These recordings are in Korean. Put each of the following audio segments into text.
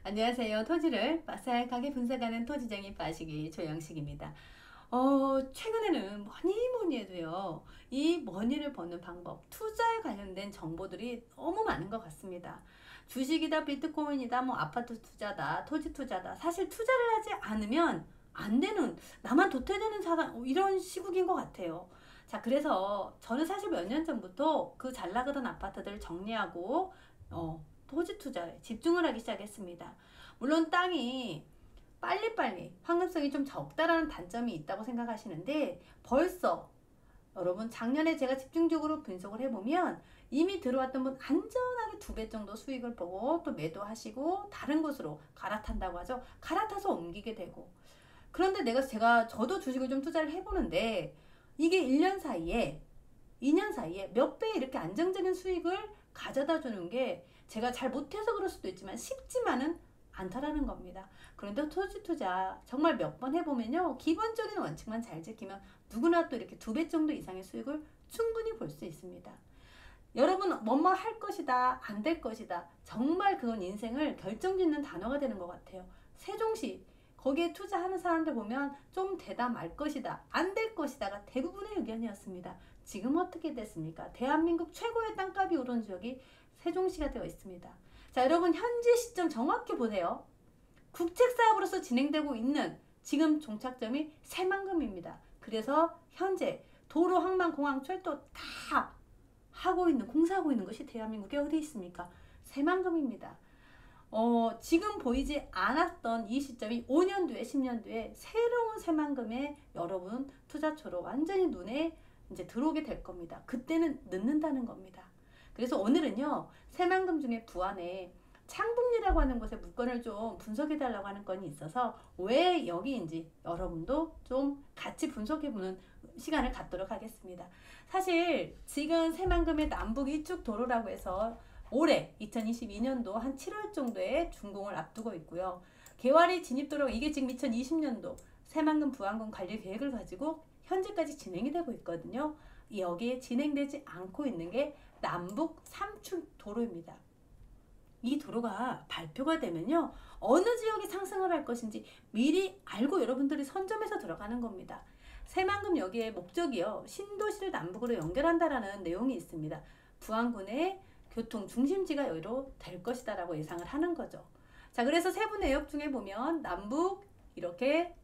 안녕하세요. 토지를 빠삭하게 분석하는 토지쟁이 빠시기 조영식입니다. 최근에는 뭐니 해도요, 이 머니를 버는 방법, 투자에 관련된 정보들이 너무 많은 것 같습니다. 주식이다, 비트코인이다, 뭐 아파트 투자다, 토지 투자다. 사실 투자를 하지 않으면 안 되는, 나만 도태되는 사람, 이런 시국인 것 같아요. 자, 그래서 저는 사실 몇 년 전부터 그 잘 나가던 아파트들 정리하고 토지 투자에 집중을 하기 시작했습니다. 물론 땅이 빨리빨리 환급성이 좀 적다라는 단점이 있다고 생각하시는데, 벌써 여러분 작년에 제가 집중적으로 분석을 해보면 이미 들어왔던 분 안전하게 2배 정도 수익을 보고 또 매도하시고 다른 곳으로 갈아탄다고 하죠. 갈아타서 옮기게 되고. 그런데 저도 주식을 좀 투자를 해보는데, 이게 1년 사이에 2년 사이에 몇 배 이렇게 안정적인 수익을 가져다 주는 게, 제가 잘 못해서 그럴 수도 있지만 쉽지만은 않다라는 겁니다. 그런데 토지 투자 정말 몇 번 해보면요, 기본적인 원칙만 잘 지키면 누구나 또 이렇게 2배 정도 이상의 수익을 충분히 볼 수 있습니다. 여러분, 뭐뭐 할 것이다, 안 될 것이다, 정말 그건 인생을 결정짓는 단어가 되는 것 같아요. 세종시 거기에 투자하는 사람들 보면 좀 되다 말 것이다, 안 될 것이다가 대부분의 의견이었습니다. 지금 어떻게 됐습니까? 대한민국 최고의 땅값이 오른 지역이 세종시가 되어 있습니다. 자, 여러분 현재 시점 정확히 보세요. 국책사업으로서 진행되고 있는 지금 종착점이 새만금입니다. 그래서 현재 도로, 항만, 공항, 철도 다 공사하고 있는 것이 대한민국에 어디 있습니까? 새만금입니다. 지금 보이지 않았던 이 시점이 5년 뒤에, 10년 뒤에 새로운 새만금에 여러분 투자처로 완전히 눈에 이제 들어오게 될 겁니다. 그때는 늦는다는 겁니다. 그래서 오늘은요, 새만금 중에 부안에 창북리라고 하는 곳에 물건을 좀 분석해 달라고 하는 건이 있어서 왜 여기인지 여러분도 좀 같이 분석해 보는 시간을 갖도록 하겠습니다. 사실 지금 새만금의 남북 이축 도로라고 해서 올해 2022년도 한 7월 정도에 준공을 앞두고 있고요. 개와리 진입도로, 이게 지금 2020년도 새만금 부안군 관리 계획을 가지고 현재까지 진행이 되고 있거든요. 여기에 진행되지 않고 있는 게 남북 3축 도로입니다. 이 도로가 발표가 되면요, 어느 지역이 상승을 할 것인지 미리 알고 여러분들이 선점해서 들어가는 겁니다. 새만금 여기에 목적이요, 신도시를 남북으로 연결한다라는 내용이 있습니다. 부안군의 교통 중심지가 여기로 될 것이다 라고 예상을 하는 거죠. 자, 그래서 세부 내역 중에 보면 이렇게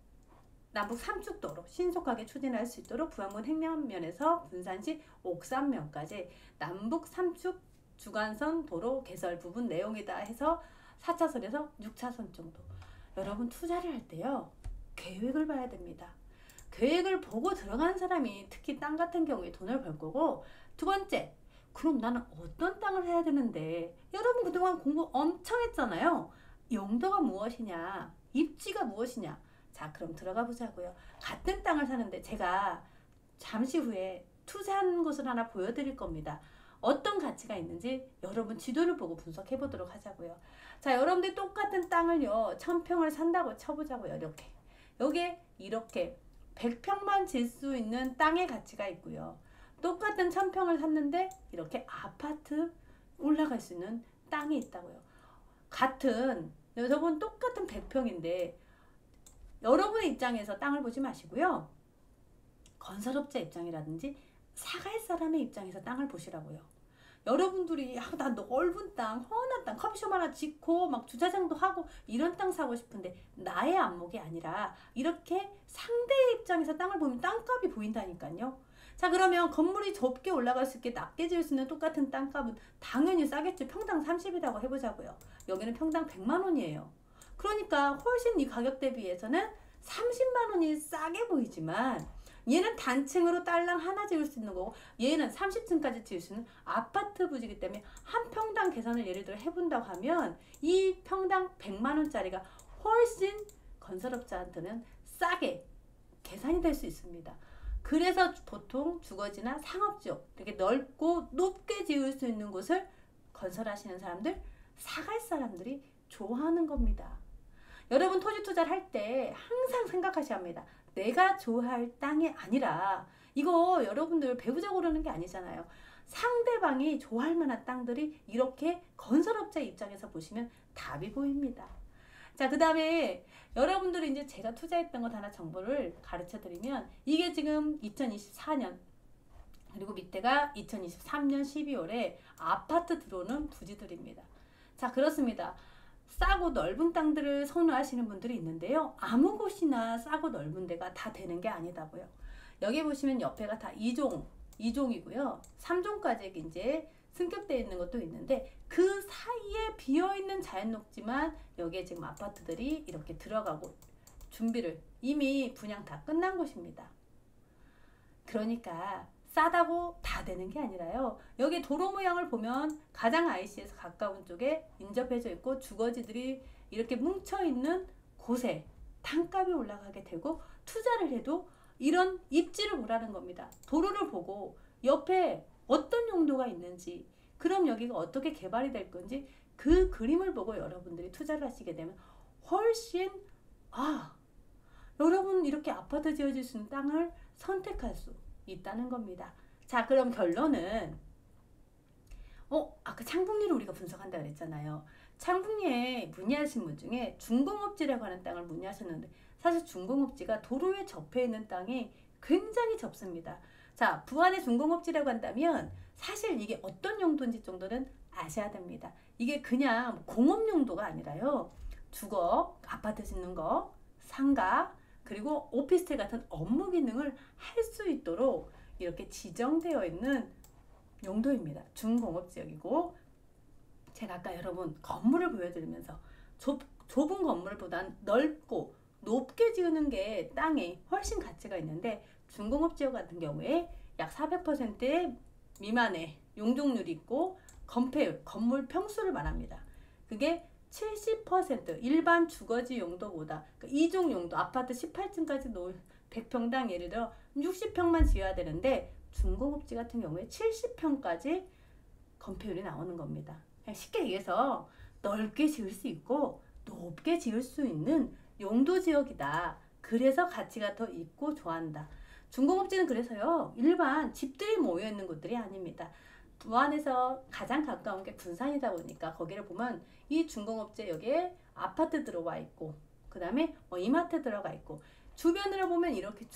남북 3축도로 신속하게 추진할 수 있도록 부안군 행령면에서 분산시 옥산면까지 남북 3축 주간선 도로 개설 부분 내용이다 해서 4차선에서 6차선 정도. 여러분 투자를 할 때요, 계획을 봐야 됩니다. 계획을 보고 들어간 사람이 특히 땅 같은 경우에 돈을 벌 거고, 두 번째, 그럼 나는 어떤 땅을 해야 되는데, 여러분 그동안 공부 엄청 했잖아요. 용도가 무엇이냐, 입지가 무엇이냐. 자, 그럼 들어가 보자고요. 같은 땅을 사는데 제가 잠시 후에 투자한 곳을 하나 보여드릴 겁니다. 어떤 가치가 있는지 여러분 지도를 보고 분석해 보도록 하자고요. 자, 여러분들 똑같은 땅을요, 1000평을 산다고 쳐보자고요. 여기에 이렇게 100평만 질 수 있는 땅의 가치가 있고요. 똑같은 1000평을 샀는데 이렇게 아파트 올라갈 수 있는 땅이 있다고요. 여러분 똑같은 100평인데 여러분의 입장에서 땅을 보지 마시고요, 건설업자 입장이라든지 사갈 사람의 입장에서 땅을 보시라고요. 여러분들이 나 넓은 땅, 훤한 땅, 커피숍 하나 짓고 막 주차장도 하고 이런 땅 사고 싶은데, 나의 안목이 아니라 이렇게 상대의 입장에서 땅을 보면 땅값이 보인다니까요. 자, 그러면 건물이 좁게 올라갈 수 있게 낮게 지을 수 있는 똑같은 땅값은 당연히 싸겠죠. 평당 30이라고 해보자고요. 여기는 평당 100만 원이에요. 그러니까 훨씬 이 가격 대비해서는 30만 원이 싸게 보이지만, 얘는 단층으로 딸랑 하나 지을 수 있는 거고, 얘는 30층까지 지을 수 있는 아파트 부지이기 때문에 한 평당 계산을 예를 들어 해본다고 하면 이 평당 100만 원짜리가 훨씬 건설업자한테는 싸게 계산이 될 수 있습니다. 그래서 보통 주거지나 상업지역, 이렇게 넓고 높게 지을 수 있는 곳을 건설하시는 사람들, 사갈 사람들이 좋아하는 겁니다. 여러분 토지 투자를 할 때 항상 생각하셔야 합니다. 내가 좋아할 땅이 아니라 이거 여러분들 배우자고 그러는 게 아니잖아요. 상대방이 좋아할 만한 땅들이 이렇게 건설업자 입장에서 보시면 답이 보입니다. 자, 그 다음에 여러분들이 이제 제가 투자했던 것 하나 정보를 가르쳐 드리면 이게 지금 2024년 그리고 밑에가 2023년 12월에 아파트 들어오는 부지들입니다. 자, 그렇습니다. 싸고 넓은 땅들을 선호하시는 분들이 있는데요. 아무 곳이나 싸고 넓은 데가 다 되는 게 아니다고요. 여기 보시면 옆에가 다 2종이고요. 3종까지 이제 승격되어 있는 것도 있는데 그 사이에 비어있는 자연 녹지만 여기에 지금 아파트들이 이렇게 들어가고 준비를 이미 분양 다 끝난 곳입니다. 그러니까 싸다고 다 되는 게 아니라요. 여기 도로 모양을 보면 가장 IC에서 가까운 쪽에 인접해져 있고 주거지들이 이렇게 뭉쳐있는 곳에 땅값이 올라가게 되고 투자를 해도 이런 입지를 보라는 겁니다. 도로를 보고 옆에 어떤 용도가 있는지 그럼 여기가 어떻게 개발이 될 건지 그 그림을 보고 여러분들이 투자를 하시게 되면 훨씬 여러분 이렇게 아파트 지어질 수 있는 땅을 선택할 수 있다는 겁니다. 자, 그럼 결론은 아까 창북리를 우리가 분석한다 그랬잖아요. 창북리에 문의하신 분 중에 중공업지라고 하는 땅을 문의하셨는데 사실 중공업지가 도로에 접해 있는 땅이 굉장히 접습니다. 자, 부안의 중공업지라고 한다면 사실 이게 어떤 용도인지 정도는 아셔야 됩니다. 이게 그냥 공업 용도가 아니라요. 주거, 아파트 짓는 거, 상가, 그리고 오피스텔 같은 업무 기능을 할 수 있도록 이렇게 지정되어 있는 용도입니다. 중공업지역이고 제가 아까 여러분 건물을 보여드리면서 좁은 건물보단 넓고 높게 지으는 게 땅에 훨씬 가치가 있는데 중공업지역 같은 경우에 약 400% 미만의 용적률이 있고 건물 평수를 말합니다. 그게 70% 일반 주거지 용도보다 그러니까 2종 용도 아파트 18층까지 놓을 100평당 예를 들어 60평만 지어야 되는데 중공업지 같은 경우에 70평까지 건폐율이 나오는 겁니다. 그냥 쉽게 얘기해서 넓게 지을 수 있고 높게 지을 수 있는 용도 지역이다. 그래서 가치가 더 있고 좋아한다. 중공업지는 그래서요. 일반 집들이 모여 있는 곳들이 아닙니다. 부안에서 가장 가까운 게 군산이다 보니까 거기를 보면 이 중공업지 여기에 아파트 들어와 있고 그 다음에 이마트 들어가 있고 주변으로 보면 이렇게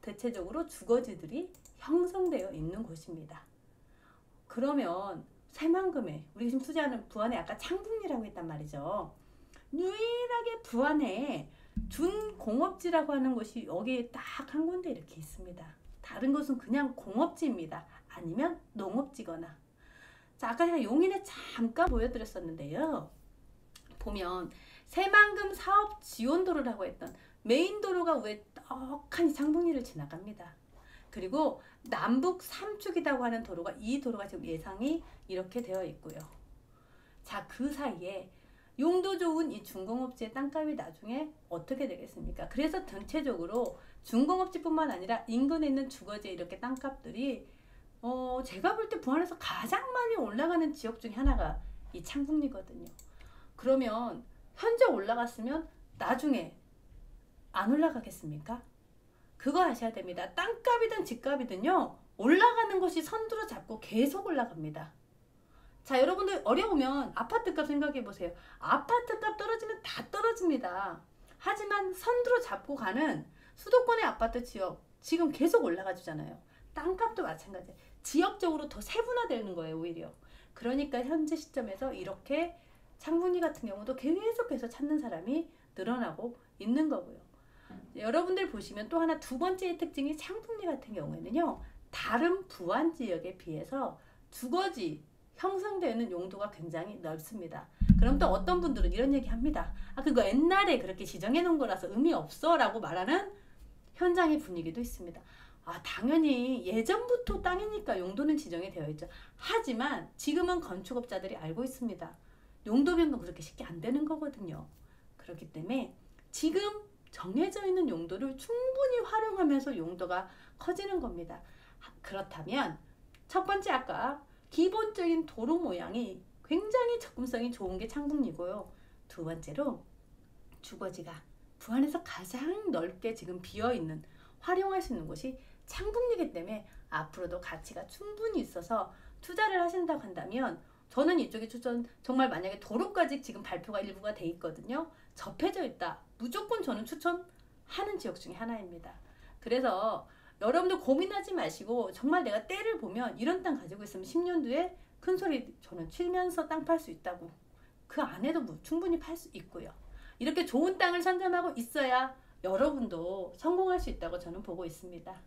대체적으로 주거지들이 형성되어 있는 곳입니다. 그러면 새만금에 우리 지금 투자하는 부안에 아까 창북리라고 했단 말이죠. 유일하게 부안에 준공업지라고 하는 곳이 여기에 딱 한 군데 이렇게 있습니다. 다른 곳은 그냥 공업지입니다. 아니면 농업지거나. 자, 아까 제가 용인에 잠깐 보여드렸었는데요. 보면 새만금 사업 지원도로라고 했던 메인 도로가 위에 떡하니 창북리를 지나갑니다. 그리고 남북 3축이라고 하는 도로가 이 도로가 지금 예상이 이렇게 되어 있고요. 자, 그 사이에 용도 좋은 이 중공업지의 땅값이 나중에 어떻게 되겠습니까? 그래서 전체적으로 중공업지뿐만 아니라 인근에 있는 주거지에 이렇게 땅값들이 제가 볼 때 부안에서 가장 많이 올라가는 지역 중에 하나가 이 창북리거든요. 그러면 현재 올라갔으면 나중에 안 올라가겠습니까? 그거 아셔야 됩니다. 땅값이든 집값이든요. 올라가는 것이 선두로 잡고 계속 올라갑니다. 자, 여러분들 어려우면 아파트값 생각해 보세요. 아파트값 떨어지면 다 떨어집니다. 하지만 선두로 잡고 가는 수도권의 아파트 지역 지금 계속 올라가 주잖아요. 땅값도 마찬가지예요. 지역적으로 더 세분화되는 거예요, 오히려. 그러니까 현재 시점에서 이렇게 창북리 같은 경우도 계속해서 찾는 사람이 늘어나고 있는 거고요. 여러분들 보시면 또 하나 두 번째의 특징이 창북리 같은 경우에는요. 다른 부안 지역에 비해서 주거지 형성되는 용도가 굉장히 넓습니다. 그럼 또 어떤 분들은 이런 얘기 합니다. 그거 옛날에 그렇게 지정해 놓은 거라서 의미 없어 라고 말하는 현장의 분위기도 있습니다. 당연히 예전부터 땅이니까 용도는 지정이 되어 있죠. 하지만 지금은 건축업자들이 알고 있습니다. 용도 변동 그렇게 쉽게 안 되는 거거든요. 그렇기 때문에 지금 정해져 있는 용도를 충분히 활용하면서 용도가 커지는 겁니다. 그렇다면 첫 번째 아까 기본적인 도로 모양이 굉장히 접근성이 좋은 게 창북리고요. 두 번째로 주거지가 부안에서 가장 넓게 지금 비어있는, 활용할 수 있는 곳이 창북리이기 때문에 앞으로도 가치가 충분히 있어서 투자를 하신다고 한다면 저는 이쪽에 추천, 정말 만약에 도로까지 지금 발표가 일부가 돼 있거든요. 접해져 있다. 무조건 저는 추천하는 지역 중에 하나입니다. 그래서 여러분들 고민하지 마시고 정말 내가 때를 보면 이런 땅 가지고 있으면 10년 뒤에 큰 소리 저는 치면서 땅 팔 수 있다고. 그 안에도 충분히 팔 수 있고요. 이렇게 좋은 땅을 선점하고 있어야 여러분도 성공할 수 있다고 저는 보고 있습니다.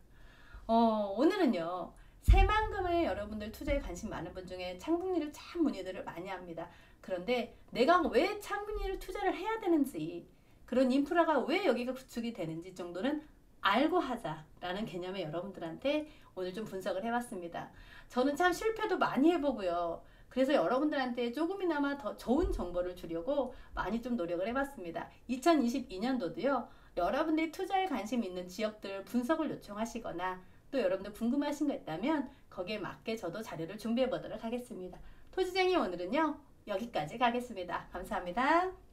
오늘은요. 새만금에 여러분들 투자에 관심 많은 분 중에 창북리를 참 문의들을 많이 합니다. 그런데 내가 왜 창북리를 투자를 해야 되는지, 그런 인프라가 왜 여기가 구축이 되는지 정도는 알고 하자라는 개념의 여러분들한테 오늘 좀 분석을 해봤습니다. 저는 참 실패도 많이 해보고요. 그래서 여러분들한테 조금이나마 더 좋은 정보를 주려고 많이 좀 노력을 해봤습니다. 2022년도도요. 여러분들이 투자에 관심 있는 지역들 분석을 요청하시거나 또 여러분들 궁금하신 거 있다면 거기에 맞게 저도 자료를 준비해 보도록 하겠습니다. 토지쟁이 오늘은요. 여기까지 가겠습니다. 감사합니다.